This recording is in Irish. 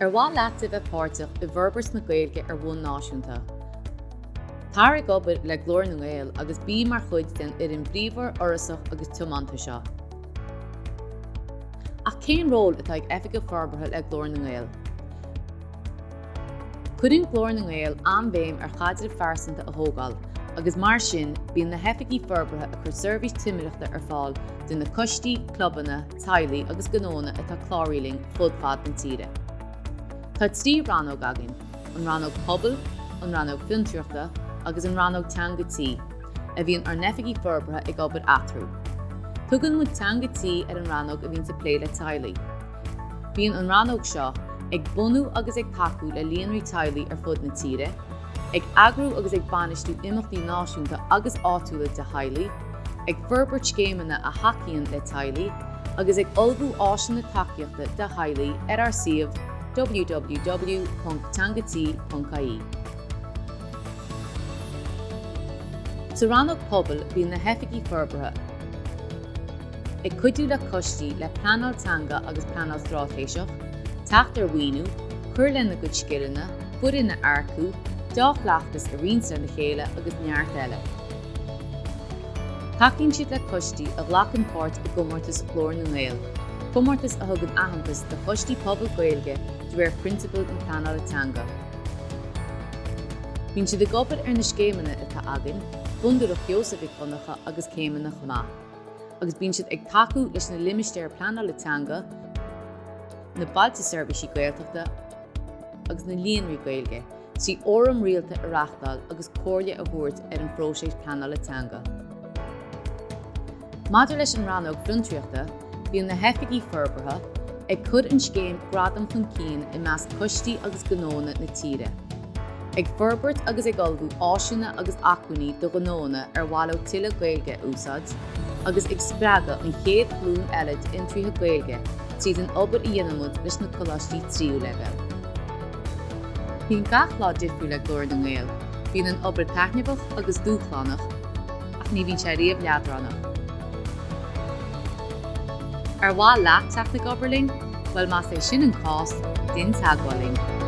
Ar bhá leatah bheith páirteach I bhforbairt na Gaeilge ar bhonn náisiúnta. Táir ag obair le glór na nGael agus bí mar chuid den ar an bríomhar orasach agus tiomanta seo. Ach cén ról atá ag Oifigeach Forbartha le Glór na nGael. Cuireann Glór na nGael an-bhéim ar chaidrimh phearsanta a thógáil, agus mar sin bíonn na Oifigeach Forbartha a chur seirbhís timireachta ar fáil de na coistí, clubanna, teaghlaigh agus gnónna atá cláraithe fud fad na tíre. Tá trí Rannóg againn, an Rannóg Pobail, an Rannóg fiontraíochta agus an Rannóg Teanga Tí, a bhíonn ar nOifigigh Forbartha ag obair eatarthu. Tugann mu Teanga Tí ar an Rannóg a bhíonn sa plé le teaghlaigh. Bíonn an Rannóg seo ag bunú agus ag tacú le líonraí teaghlaigh ar fud na tíre, ag agrú agus ag banistú imeachtaí náisiúnta agus áitiúla de haighlaigh, ag forbairt scéimeanna a haicíonn le teaghlaigh, agus ag olbhú áiseanna tacaíochta de haighlaigh ar siomh www.teangatí.ie. Sa Rannóg Pobail bíonn na Oifigeach Forbartha ag cuidú le coistí le pleanáil teanga agus pleanáil strátéiseach, teacht ar mhaoinú, chuir le na gcuid scileanna, bud na aircú, dea-chleachtas a rionsar na chéile agus neart eile. Tacaíonn siad le coistí a bhlachan páirt a gomórtas Glór na nGael, gomórtas a thugad aitheantas de coistí pobal Gaeilge de réir principal an pleanáil teanga. Bíonn siad ag obair ar na scéimeanna atá againn, bundarach Iosafach chunacha agus céimeanna chumá. Agus bíonn siad ag tacú leis na limistéir pleanáil teanga, na bailte seirbhísí Gaeltachta agus na líonraí Gaeilge, sí orm rialta a reachtáil agus cóirle a bhuairt ar an phróiseas pleanáil teanga. Maidir leis an Rannóg fiontraíochta, bíonn na Oifigeach Forbartha ag cud an scéim gradam chun cín I measc coistí agus gnónna na tíre. Ag forbairt agus ag olbhú áisiúna agus acmhainní do gnónna ar bhaile tuile Gaeilge úsáid, agus ag spreagadh an chéad blún eile intríthe Gaeilge siad an obair I dhéanamid leis na coláistí tríú leibhéal. Bhíonn gach lá difriú le Glór na nGael, bhíonn an obair theicneamach agus dúchlánach, ach ní bhíonn sé riamh leadrannach. Ar bhá leat teach ag obairling, well más é sin an cás, din teaghlaigh.